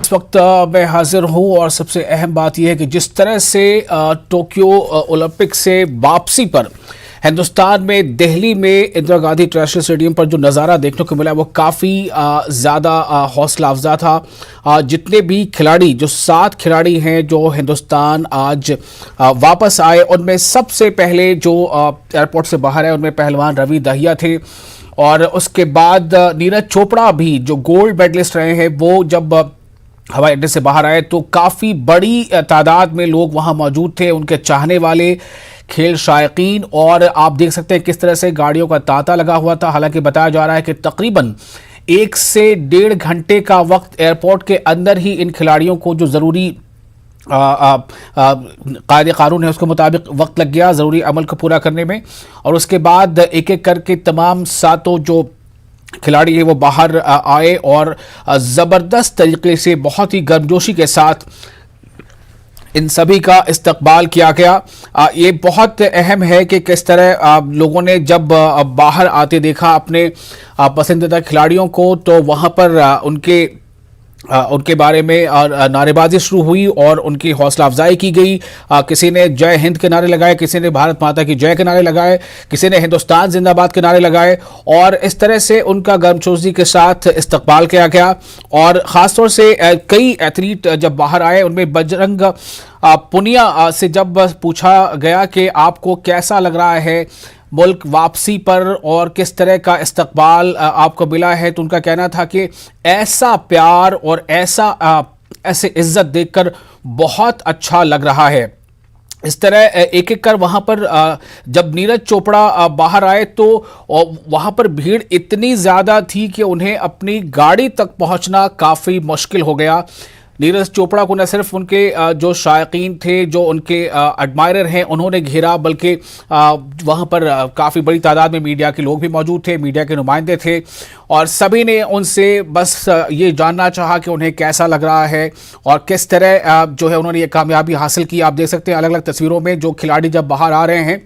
इस वक्त मैं हाजिर हूँ और सबसे अहम बात यह है कि जिस तरह से टोक्यो ओलंपिक से वापसी पर हिंदुस्तान में दिल्ली में इंदिरा गांधी इंटरनेशनल स्टेडियम पर जो नज़ारा देखने को मिला वो काफ़ी ज़्यादा हौसला अफजा था। जितने भी खिलाड़ी जो 7 खिलाड़ी हैं जो हिंदुस्तान आज वापस आए उनमें सबसे पहले जो एयरपोर्ट से बाहर आए उनमें पहलवान रवि दहिया थे और उसके बाद नीरज चोपड़ा भी जो गोल्ड मेडलिस्ट रहे हैं वो जब हवाई अड्डे से बाहर आए तो काफ़ी बड़ी तादाद में लोग वहां मौजूद थे, उनके चाहने वाले, खेल शायकीन। और आप देख सकते हैं किस तरह से गाड़ियों का तांता लगा हुआ था। हालांकि बताया जा रहा है कि तकरीबन 1 से 1.5 घंटे का वक्त एयरपोर्ट के अंदर ही इन खिलाड़ियों को जो ज़रूरी कायदे कानून है उसके मुताबिक वक्त लग गया ज़रूरी अमल को पूरा करने में। और उसके बाद एक एक करके तमाम 7 जो खिलाड़ी है वो बाहर आए और ज़बरदस्त तरीके से बहुत ही गर्मजोशी के साथ इन सभी का इस्तकबाल किया गया। ये बहुत अहम है कि किस तरह लोगों ने जब बाहर आते देखा अपने पसंदीदा खिलाड़ियों को तो वहाँ पर उनके बारे में नारेबाजी शुरू हुई और उनकी हौसला अफजाई की गई। किसी ने जय हिंद के नारे लगाए, किसी ने भारत माता की जय के नारे लगाए, किसी ने हिंदुस्तान जिंदाबाद के नारे लगाए और इस तरह से उनका गर्मजोशी के साथ इस्तकबाल किया गया। और ख़ासतौर से कई एथलीट जब बाहर आए उनमें बजरंग पुनिया से जब पूछा गया कि आपको कैसा लग रहा है मुल्क वापसी पर और किस तरह का इस्तकबाल आपको मिला है, तो उनका कहना था कि ऐसा प्यार और ऐसे इज्जत देखकर बहुत अच्छा लग रहा है। इस तरह एक एक कर वहाँ पर जब नीरज चोपड़ा बाहर आए तो वहाँ पर भीड़ इतनी ज़्यादा थी कि उन्हें अपनी गाड़ी तक पहुँचना काफ़ी मुश्किल हो गया। नीरज चोपड़ा को न सिर्फ उनके जो शायकीन थे, जो उनके एडमायरर हैं, उन्होंने घेरा, बल्कि वहाँ पर काफ़ी बड़ी तादाद में मीडिया के लोग भी मौजूद थे, मीडिया के नुमाइंदे थे और सभी ने उनसे बस ये जानना चाहा कि उन्हें कैसा लग रहा है और किस तरह जो है उन्होंने ये कामयाबी हासिल की। आप देख सकते हैं अलग अलग तस्वीरों में जो खिलाड़ी जब बाहर आ रहे हैं,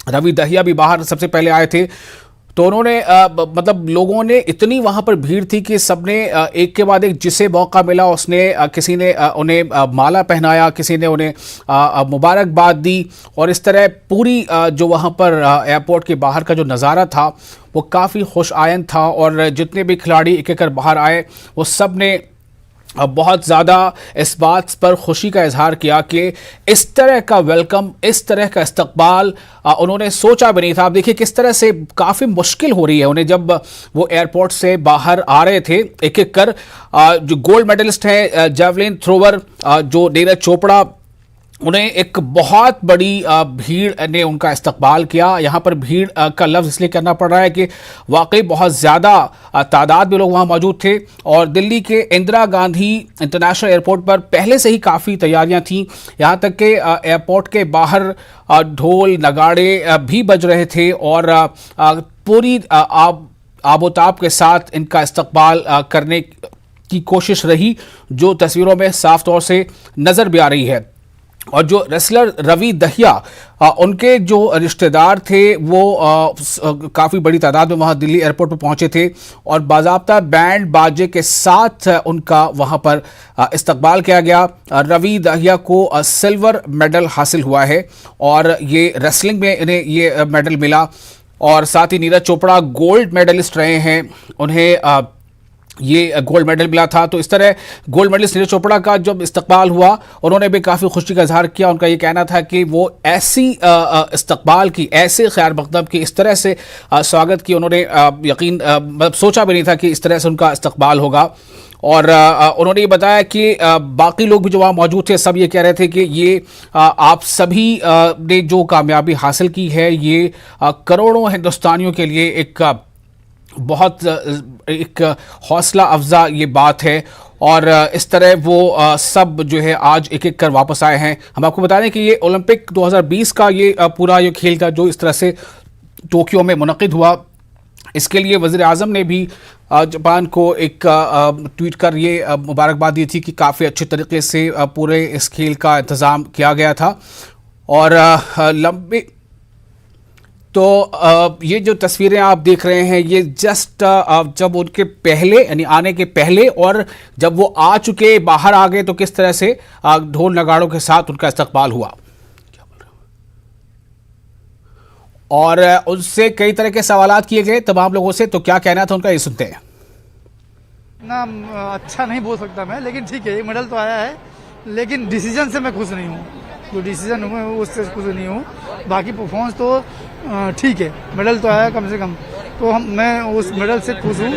रवि दहिया भी बाहर सबसे पहले आए थे, तो उन्होंने मतलब लोगों ने इतनी वहाँ पर भीड़ थी कि सबने एक के बाद एक जिसे मौका मिला उसने किसी ने उन्हें माला पहनाया, किसी ने उन्हें मुबारकबाद दी और इस तरह पूरी जो वहाँ पर एयरपोर्ट के बाहर का जो नज़ारा था वो काफ़ी खुश आयन था। और जितने भी खिलाड़ी एक एक कर बाहर आए वो सब ने बहुत ज़्यादा इस बात पर खुशी का इजहार किया कि इस तरह का वेलकम, इस तरह का इस्तकबाल उन्होंने सोचा भी नहीं था। आप देखिए किस तरह से काफ़ी मुश्किल हो रही है उन्हें जब वो एयरपोर्ट से बाहर आ रहे थे। एक एक कर जो गोल्ड मेडलिस्ट हैं जेवलिन थ्रोवर जो नीरज चोपड़ा, उन्हें एक बहुत बड़ी भीड़ ने उनका इस्तकबाल किया। यहाँ पर भीड़ का लफ्ज़ इसलिए करना पड़ रहा है कि वाकई बहुत ज़्यादा तादाद में लोग वहाँ मौजूद थे और दिल्ली के इंदिरा गांधी इंटरनेशनल एयरपोर्ट पर पहले से ही काफ़ी तैयारियाँ थीं। यहाँ तक कि एयरपोर्ट के बाहर ढोल नगाड़े भी बज रहे थे और पूरी आबोताब के साथ इनका इस्तकबाल करने की कोशिश रही, जो तस्वीरों में साफ तौर से नज़र भी आ रही है। और जो रेसलर रवि दहिया उनके जो रिश्तेदार थे वो काफ़ी बड़ी तादाद में वहाँ दिल्ली एयरपोर्ट पर पहुँचे थे और बाज़ाब्ता बैंड बाजे के साथ उनका वहाँ पर इस्तकबाल किया गया। रवि दहिया को सिल्वर मेडल हासिल हुआ है और ये रेसलिंग में इन्हें ये मेडल मिला और साथ ही नीरज चोपड़ा गोल्ड मेडलिस्ट रहे हैं, उन्हें ये गोल्ड मेडल मिला था। तो इस तरह गोल्ड मेडलिस्ट नीरज चोपड़ा का जब इस्तकबाल हुआ उन्होंने भी काफ़ी खुशी का इजहार किया। उनका ये कहना था कि वो ऐसी इस्तकबाल की, ऐसे खैर मकदम की, इस तरह से स्वागत की उन्होंने यकीन मतलब सोचा भी नहीं था कि इस तरह से उनका इस्तकबाल होगा। और उन्होंने ये बताया कि बाकी लोग भी जो वहाँ मौजूद थे सब ये कह रहे थे कि ये आप सभी ने जो कामयाबी हासिल की है ये करोड़ों हिंदुस्तानियों के लिए बहुत एक हौसला अफजा ये बात है। और इस तरह वो सब जो है आज एक एक कर वापस आए हैं। हम आपको बता दें कि ये ओलंपिक 2020 का ये पूरा ये खेल का जो इस तरह से टोक्यो में मुनक़िद हुआ, इसके लिए वज़ीर आज़म ने भी जापान को एक ट्वीट कर ये मुबारकबाद दी थी कि काफ़ी अच्छे तरीके से पूरे इस खेल का इंतज़ाम किया गया था और तो ये जो तस्वीरें आप देख रहे हैं ये जस्ट जब उनके पहले यानी आने के पहले और जब वो आ चुके बाहर आ गए तो किस तरह से ढोल नगाड़ों के साथ उनका इस्तकबाल हुआ और उनसे कई तरह के सवालात किए गए तमाम लोगों से। तो क्या कहना था उनका, ये सुनते हैं। ना अच्छा नहीं बोल सकता मैं, लेकिन ठीक है, एक मेडल तो आया है, लेकिन डिसीजन से मैं खुश नहीं हूँ। जो डिसीजन हुए उससे खुश नहीं हूँ। बाकी परफॉर्मेंस तो ठीक है, मेडल तो आया कम से कम, तो मैं उस मेडल से खुश हूँ।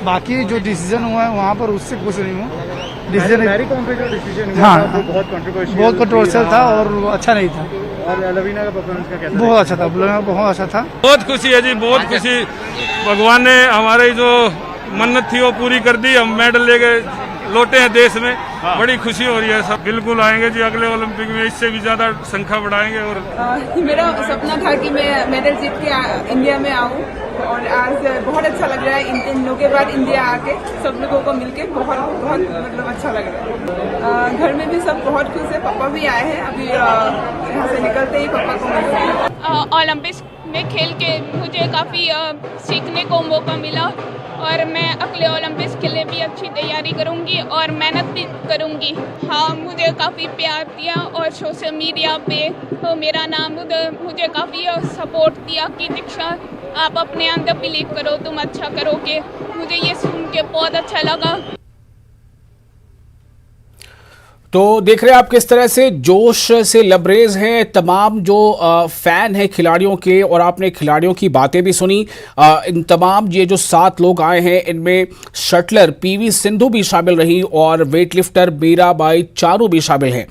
बाकी जो डिसीजन हुआ है वहाँ पर उससे खुश नहीं हूँ। डिसीजन हाँ बहुत कंट्रोवर्शियल था और अच्छा नहीं था। और लवीना का परफॉर्मेंस का कैसा? बहुत अच्छा था, लवीना बहुत अच्छा था। बहुत खुशी है जी, बहुत खुशी। भगवान ने हमारी जो मन्नत थी वो पूरी कर दी, हम मेडल लेके लौटे हैं देश में। बड़ी खुशी हो रही है। सब बिल्कुल आएंगे जी अगले ओलंपिक में, इससे भी ज्यादा संख्या बढ़ाएंगे। और मेरा सपना था कि मैं मेडल जीत के इंडिया में आऊँ और आज बहुत अच्छा लग रहा है। इन दिनों के बाद इंडिया आके सब लोगों को मिलके बहुत बहुत मतलब अच्छा लग रहा है। घर में भी सब बहुत खुश है, पापा भी आए हैं अभी, यहाँ से निकलते ही पापा को मिलते। ओलंपिक्स में खेल के मुझे काफ़ी सीखने को मौका मिला और मैं अगले ओलंपिक्स के लिए भी अच्छी तैयारी करूंगी और मेहनत भी करूंगी। हाँ, मुझे काफ़ी प्यार दिया और सोशल मीडिया पे मेरा नाम मुझे काफ़ी सपोर्ट दिया कि दीक्षा आप अपने अंदर बिलीव करो, तुम अच्छा करोगे। मुझे ये सुन के बहुत अच्छा लगा। तो देख रहे हैं आप किस तरह से जोश से लबरेज हैं तमाम जो फैन हैं खिलाड़ियों के, और आपने खिलाड़ियों की बातें भी सुनी। इन तमाम ये जो 7 लोग आए हैं इनमें शटलर पीवी सिंधु भी शामिल रही और वेटलिफ्टर मीराबाई चानू भी शामिल हैं।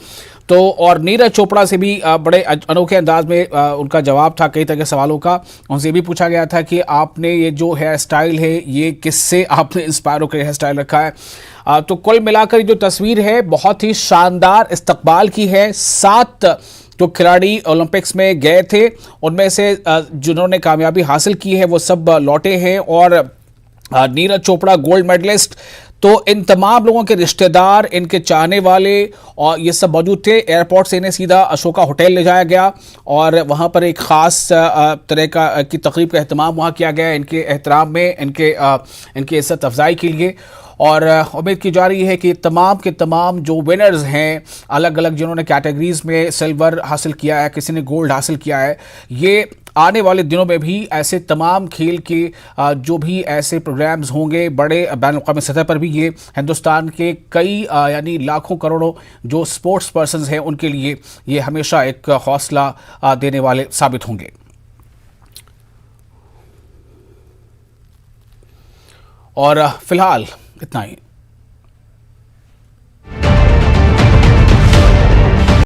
तो और नीरज चोपड़ा से भी बड़े अनोखे अंदाज में उनका जवाब था कई तरह के सवालों का। उनसे भी पूछा गया था कि आपने ये जो हेयर स्टाइल है ये किससे आपने इंस्पायर होकर हेयर स्टाइल रखा है। तो कुल मिलाकर जो तस्वीर है बहुत ही शानदार इस्तकबाल की है। 7 जो खिलाड़ी ओलंपिक्स में गए थे उनमें से जिन्होंने कामयाबी हासिल की है वो सब लौटे हैं और नीरज चोपड़ा गोल्ड मेडलिस्ट। तो इन तमाम लोगों के रिश्तेदार, इनके चाहने वाले और ये सब मौजूद थे। एयरपोर्ट से इन्हें सीधा अशोका होटल ले जाया गया और वहाँ पर एक ख़ास तरह की तकरीब का एहतमाम वहाँ किया गया इनके एहतराम में, इनकी इज्जत अफजाई के लिए। और उम्मीद की जा रही है कि तमाम के तमाम जो विनर्स हैं अलग अलग जिन्होंने कैटेगरीज में सिल्वर हासिल किया है, किसी ने गोल्ड हासिल किया है, ये आने वाले दिनों में भी ऐसे तमाम खेल के जो भी ऐसे प्रोग्राम्स होंगे बड़े बैनुल-अक़वामी सतह पर भी, ये हिंदुस्तान के कई यानी लाखों करोड़ों जो स्पोर्ट्स पर्सन्स हैं उनके लिए ये हमेशा एक हौसला देने वाले साबित होंगे। और फिलहाल इतना ही।